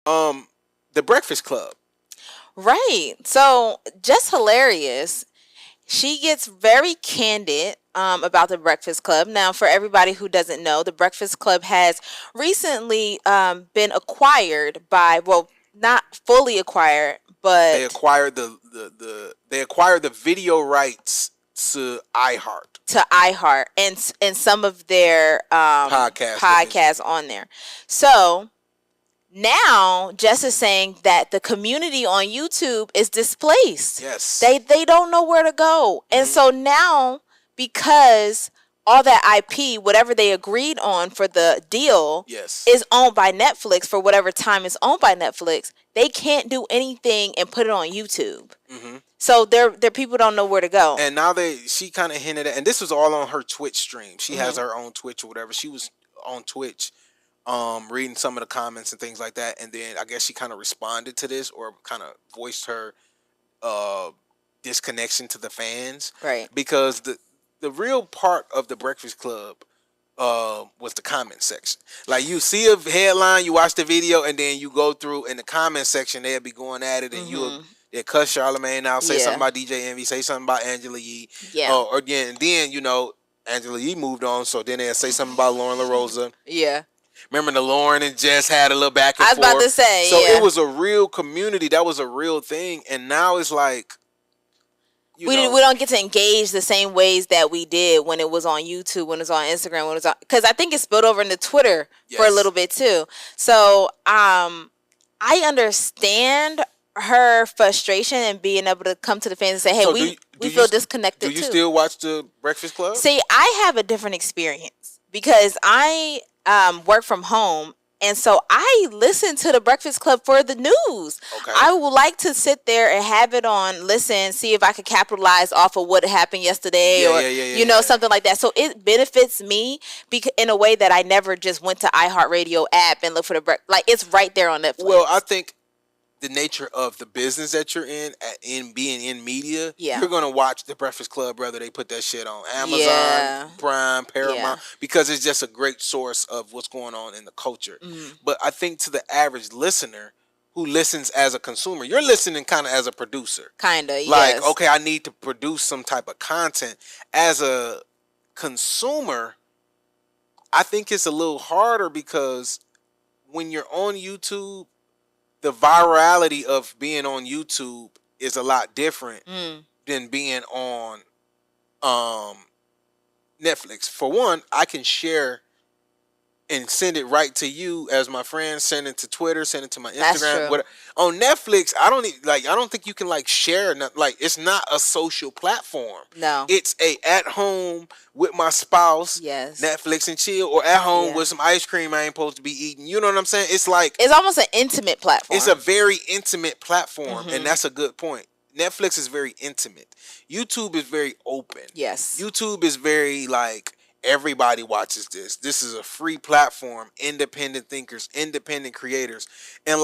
The Breakfast Club. Right. So Jess Hilarious, she gets very candid about the Breakfast Club. Now, for everybody who doesn't know, the Breakfast Club has recently been acquired by, well, not fully acquired, They but acquired they acquired the video rights to iHeart to iHeart and some of their podcast division. podcasts on there. So now Jess is saying that the community on YouTube is displaced. Yes. They don't know where to go. And so now, because all that IP, whatever they agreed on for the deal, Yes. is owned by Netflix for whatever time it's owned by Netflix, they can't do anything and put it on YouTube. So their people don't know where to go. And now she kind of hinted at, and this was all on her Twitch stream. She has her own Twitch or whatever. She was on Twitch, reading some of the comments and things like that. And then I guess she kind of responded to this or kind of voiced her disconnection to the fans. Right. Because the real part of the Breakfast Club was the comment section. Like, you see a headline, you watch the video, and then you go through in the comment section, they'll be going at it, and they'll cuss Charlamagne out, say something about DJ Envy, say something about Angela Yee. Yeah. Or again, and then, Angela Yee moved on, so then they'll say something about Lauren LaRosa. Yeah. Remember the Lauren and Jess had a little back and forth. I was about to say, so yeah. It was a real community. That was a real thing. And now it's like, we don't get to engage the same ways that we did when it was on YouTube, when it was on Instagram, when it was on, because I think it spilled over into Twitter for a little bit too. So I understand her frustration and being able to come to the fans and say, hey, we feel disconnected too. Do you still watch the Breakfast Club? See, I have a different experience because I work from home. And so I listen to the Breakfast Club for the news. Okay. I would like to sit there and have it on, listen, see if I could capitalize off of what happened yesterday something like that. So it benefits me in a way that I never just went to iHeartRadio app and look for like it's right there on Netflix. Well, I think the nature of the business that you're in being in media, you're going to watch the Breakfast Club, whether they put that shit on Amazon, Prime, Paramount, because it's just a great source of what's going on in the culture. But I think to the average listener who listens as a consumer, you're listening kind of as a producer. Kind of, like, okay, I need to produce some type of content. As a consumer, I think it's a little harder because when you're on YouTube, the virality of being on YouTube is a lot different than being on Netflix. For one, I can share and send it right to you as my friend, send it to Twitter, send it to my Instagram. Whatever. On Netflix, I don't think you can share. It's not a social platform. No, it's a at home with my spouse. Yes, Netflix and chill, or at home with some ice cream I ain't supposed to be eating. You know what I'm saying? It's almost an intimate platform. It's a very intimate platform, and that's a good point. Netflix is very intimate. YouTube is very open. Yes, YouTube is very everybody watches this. This is a free platform, independent thinkers, independent creators. And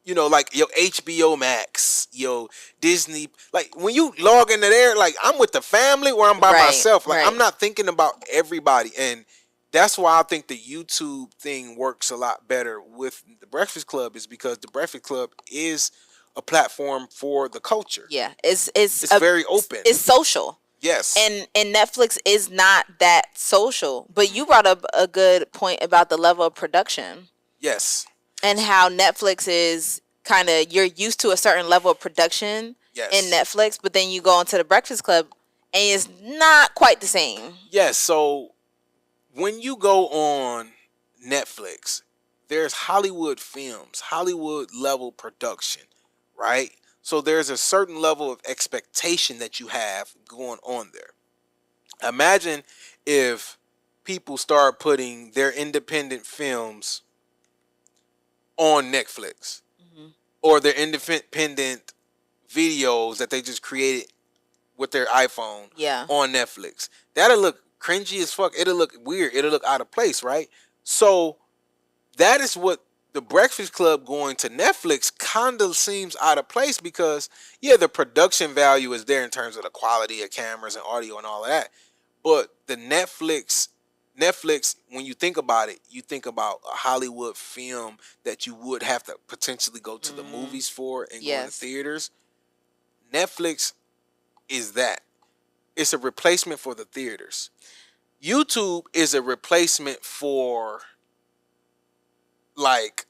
your HBO Max, your Disney, when you log into there, I'm with the family or I'm by myself. I'm not thinking about everybody. And that's why I think the YouTube thing works a lot better with the Breakfast Club, is because the Breakfast Club is a platform for the culture. Yeah, it's very open. It's social. Yes. And Netflix is not that social. But you brought up a good point about the level of production. Yes. And how Netflix is kind of, you're used to a certain level of production in Netflix, but then you go into the Breakfast Club and it's not quite the same. Yes. So when you go on Netflix, there's Hollywood films, Hollywood level production, right? So there's a certain level of expectation that you have going on there. Imagine if people start putting their independent films on Netflix, or their independent videos that they just created with their iPhone on Netflix. That'll look cringy as fuck. It'll look weird. It'll look out of place, right? So that is what the Breakfast Club going to Netflix kind of seems out of place, because the production value is there in terms of the quality of cameras and audio and all of that, but the Netflix Netflix, when you think about it, you think about a Hollywood film that you would have to potentially go to the movies for and go in the theaters. Netflix is that. It's a replacement for the theaters. YouTube is a replacement for like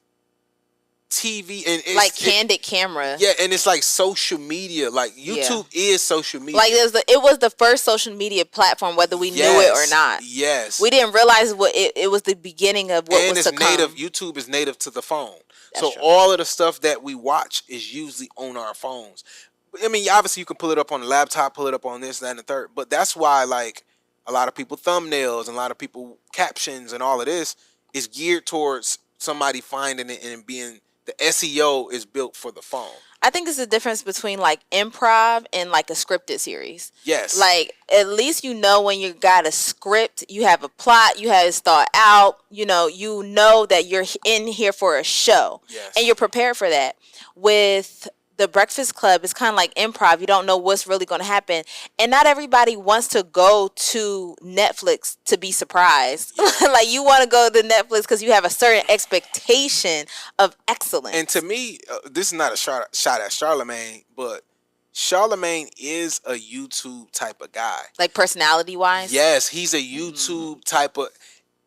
TV and it's like candid camera. Yeah, and it's like social media. Like YouTube is social media. Like it was the first social media platform, whether we knew it or not. Yes, we didn't realize what it was the beginning of what was to come. And it's native. YouTube is native to the phone. That's true. All of the stuff that we watch is usually on our phones. I mean, obviously you can pull it up on the laptop, pull it up on this, that, and the third. But that's why like a lot of people thumbnails and a lot of people captions and all of this is geared towards somebody finding it and being. The SEO is built for the phone. I think it's the difference between like improv and like a scripted series. Yes. Like at least you know when you got a script, you have a plot, you have it thought out, you know that you're in here for a show. Yes. And you're prepared for that. With the Breakfast Club, it's kind of like improv. You don't know what's really going to happen. And not everybody wants to go to Netflix to be surprised. Yeah. Like you want to go to Netflix because you have a certain expectation of excellence. And to me, this is not a shot at Charlamagne, but Charlamagne is a YouTube type of guy. Like personality-wise? Yes, he's a YouTube type of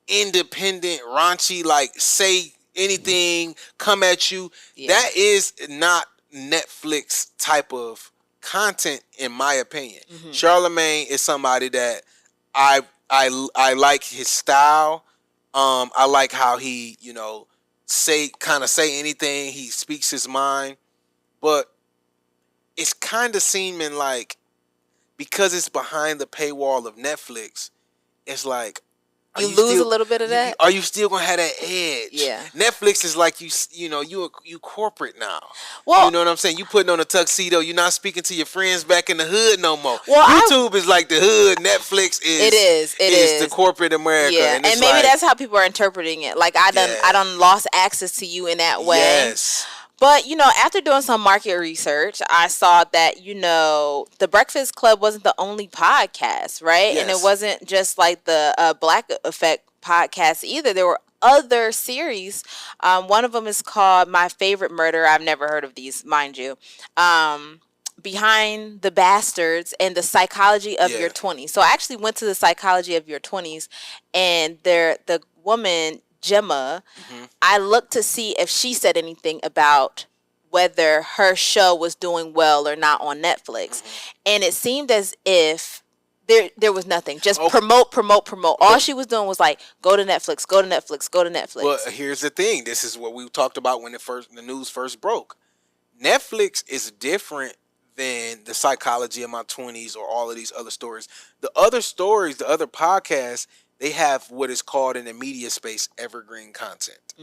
independent, raunchy, like say anything, come at you. Yeah. That is not Netflix type of content, in my opinion. Charlamagne is somebody that I like his style. I like how he, say anything. He speaks his mind, but it's kind of seeming like because it's behind the paywall of Netflix, it's like. You lose a little bit of that. Are you still gonna have that edge? Yeah. Netflix is like you corporate now. Well, you know what I'm saying. You putting on a tuxedo. You're not speaking to your friends back in the hood no more. Well, YouTube is like the hood. Netflix is. It is the corporate America. Yeah, and maybe like, that's how people are interpreting it. Like I done lost access to you in that way. Yes. But, after doing some market research, I saw that, the Breakfast Club wasn't the only podcast, right? Yes. And it wasn't just like the Black Effect podcast either. There were other series. One of them is called My Favorite Murder. I've never heard of these, mind you. Behind the Bastards and the Psychology of Your 20s. So I actually went to the Psychology of Your 20s, and the woman... Gemma, I looked to see if she said anything about whether her show was doing well or not on Netflix. And it seemed as if there was nothing. Just promote. All she was doing was like, go to Netflix, go to Netflix, go to Netflix. Well, here's the thing. This is what we talked about when the news first broke. Netflix is different than the Psychology of My 20s or all of these other stories. The other stories, the other podcasts, they have what is called in the media space evergreen content.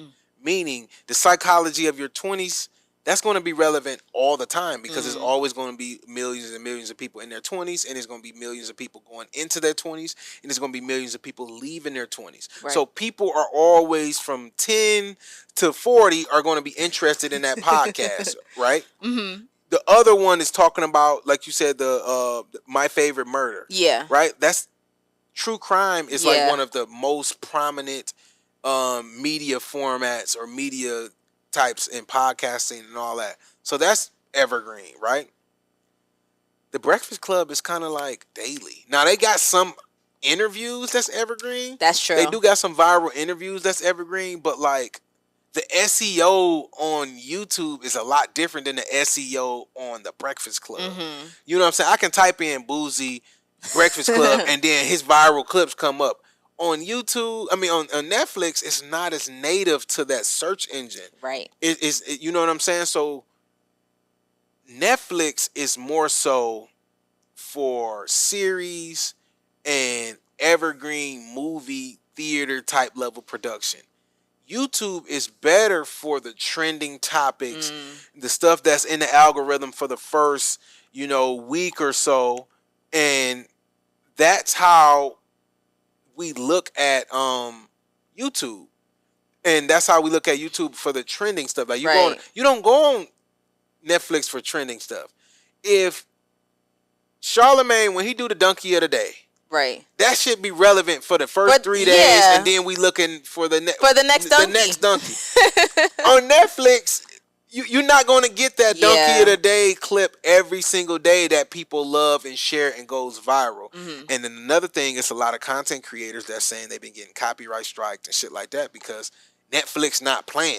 Meaning the Psychology of Your 20s, that's going to be relevant all the time because there's always going to be millions and millions of people in their 20s, and there's going to be millions of people going into their 20s, and there's going to be millions of people leaving their 20s. Right. So people are always from 10 to 40 are going to be interested in that podcast, right? The other one is talking about, like you said, the My Favorite Murder. Yeah. Right? That's true crime is like one of the most prominent media formats or media types in podcasting and all that. So that's evergreen, right? The Breakfast Club is kind of like daily. Now they got some interviews that's evergreen. That's true. They do got some viral interviews that's evergreen, but like the SEO on YouTube is a lot different than the SEO on the Breakfast Club. You know what I'm saying? I can type in Boozy Breakfast Club and then his viral clips come up. On YouTube, on Netflix, it's not as native to that search engine. Right. You know what I'm saying? So Netflix is more so for series and evergreen movie theater type level production. YouTube is better for the trending topics, the stuff that's in the algorithm for the first, week or so. And that's how we look at YouTube. And that's how we look at YouTube for the trending stuff. Like you don't go on Netflix for trending stuff. If Charlamagne, when he do the donkey of the day, Right. That should be relevant for the first 3 days, and then we looking for the next donkey. The next donkey. On Netflix, you're not going to get that donkey of the day clip every single day that people love and share and goes viral. Mm-hmm. And then another thing, it's a lot of content creators that's saying they've been getting copyright striked and shit like that because Netflix not playing.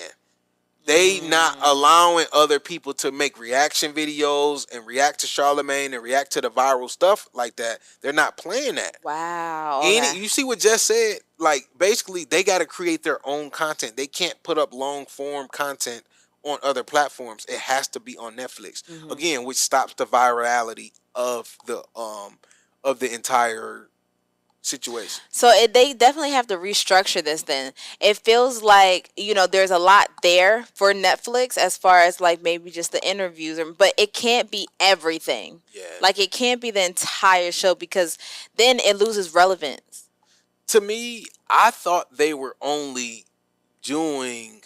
They not allowing other people to make reaction videos and react to Charlemagne and react to the viral stuff like that. They're not playing that. Wow. Okay. You see what Jess said? Like, basically, they got to create their own content. They can't put up long-form content on other platforms. It has to be on Netflix. Mm-hmm. Again, which stops the virality of the entire situation. So they definitely have to restructure this then. It feels like, there's a lot there for Netflix as far as like maybe just the interviews, but it can't be everything. Yeah. Like it can't be the entire show because then it loses relevance. To me, I thought they were only doing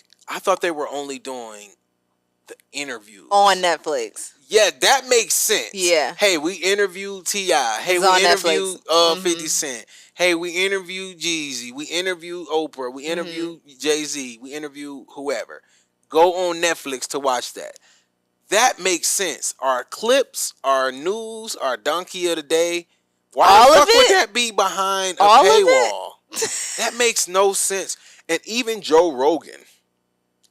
the interviews on Netflix. Yeah, that makes sense. Yeah. Hey, we interviewed T.I. Hey, we interviewed 50 Cent. Hey, we interviewed Jeezy. We interviewed Oprah. We interviewed Jay-Z. We interviewed whoever. Go on Netflix to watch that. That makes sense. Our clips, our news, our donkey of the day. Why the fuck would that be behind a paywall? That makes no sense. And even Joe Rogan,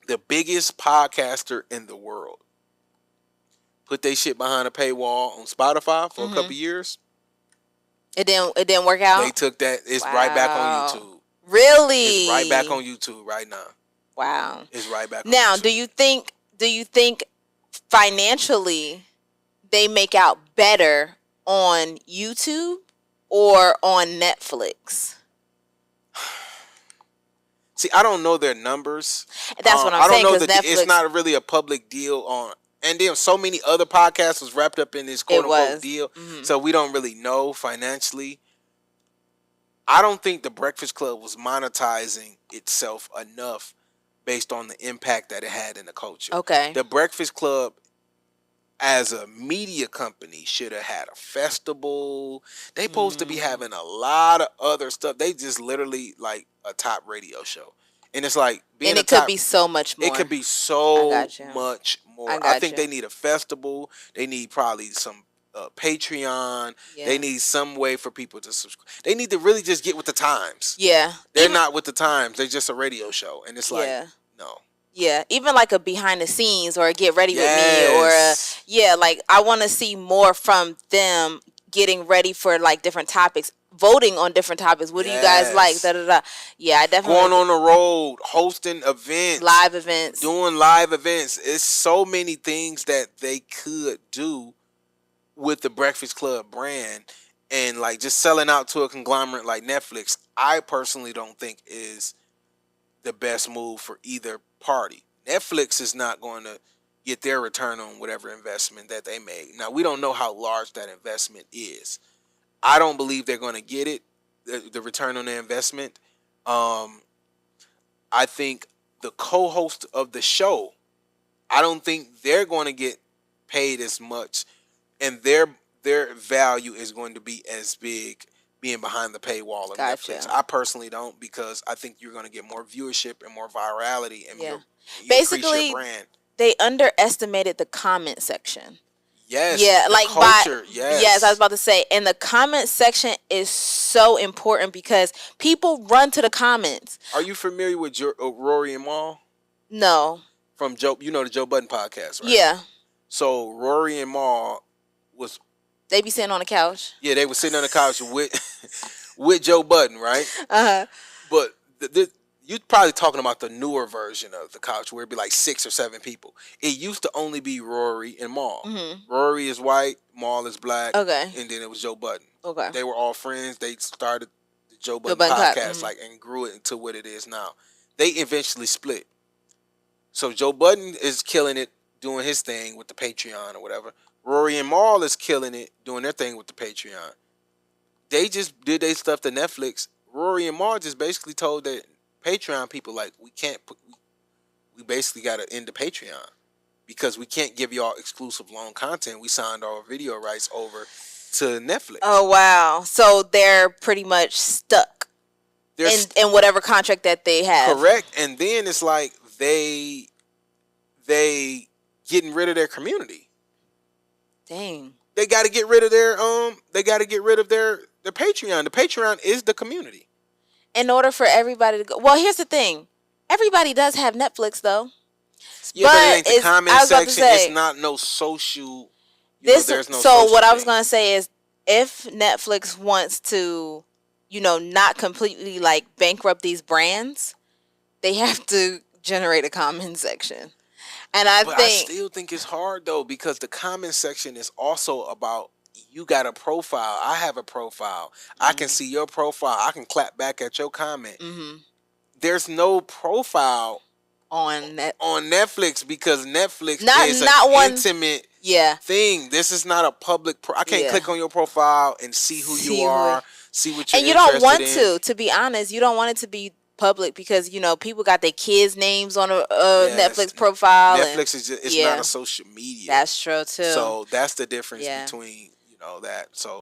the biggest podcaster in the world, put they shit behind a paywall on Spotify for a couple years. It didn't work out. They took that. It's right back on YouTube. Really? It's right back on YouTube right now. Wow. It's right back on now, YouTube. do you think financially they make out better on YouTube or on Netflix? See, I don't know their numbers. That's what I'm saying. I don't know that it's not really a public deal on. And then so many other podcasts was wrapped up in this quote-unquote deal. Mm-hmm. So we don't really know financially. I don't think the Breakfast Club was monetizing itself enough based on the impact that it had in the culture. Okay. The Breakfast Club, as a media company, should have had a festival. They supposed to be having a lot of other stuff. They just literally like a top radio show. And it's like being and it could be so much more. It could be so much more. I think they need a festival. They need probably some Patreon. Yeah. They need some way for people to subscribe. They need to really just get with the times. Yeah. They're not with the times. They're just a radio show. And it's like, no. Yeah, even like a behind the scenes or a get ready with me or like I want to see more from them getting ready for like different topics. Voting on different topics. What do you guys like? Da, da, da. Yeah, I definitely going on the road, hosting events, live events, doing live events. It's so many things that they could do with the Breakfast Club brand, and like just selling out to a conglomerate like Netflix. I personally don't think is the best move for either party. Netflix is not going to get their return on whatever investment that they made. Now we don't know how large that investment is. I don't believe they're going to get it, the return on their investment. I think the co-host of the show, I don't think they're going to get paid as much, and their value is going to be as big being behind the paywall of Netflix. I personally don't, because I think you're going to get more viewership and more virality and you basically your brand. They underestimated the comment section. Yes. Yeah, like culture. Yes, I was about to say, and the comment section is so important because people run to the comments. Are you familiar with Rory and Mal? No. From Joe, the Joe Budden podcast, right? Yeah. So Rory and Mal was. They be sitting on the couch. Yeah, they were sitting on the couch with Joe Budden, right? But you're probably talking about the newer version of the couch where it'd be like 6 or 7 people. It used to only be Rory and Mal. Mm-hmm. Rory is white, Mal is black. Okay. And then it was Joe Budden. Okay. They were all friends. They started the Joe Budden podcast and grew it into what it is now. They eventually split. So Joe Budden is killing it, doing his thing with the Patreon or whatever. Rory and Mal is killing it, doing their thing with the Patreon. They just did their stuff to Netflix. Rory and Mal just basically told that Patreon people, like, we basically got to end the Patreon because we can't give y'all exclusive long content. We signed our video rights over to Netflix. Oh wow! So they're pretty much stuck in whatever contract that they have. Correct, and then it's like they getting rid of their community. Dang. They got to get rid of their They got to get rid of their Patreon. The Patreon is the community. In order for everybody to go. Well, here's the thing. Everybody does have Netflix though. Yeah, but it ain't the comment section. It's not no social. There's no. So what I was gonna say is, if Netflix wants to, not completely like bankrupt these brands, they have to generate a comment section. And I still think it's hard though, because the comment section is also about, you got a profile. I have a profile. Mm-hmm. I can see your profile. I can clap back at your comment. Mm-hmm. There's no profile on Netflix, because Netflix is an intimate thing. This is not a public. I can't click on your profile and see who you are, see what you're interested in. And you don't want to be honest. You don't want it to be public, because people got their kids' names on a Netflix profile. Netflix is just, it's not a social media. That's true too. So that's the difference between that. So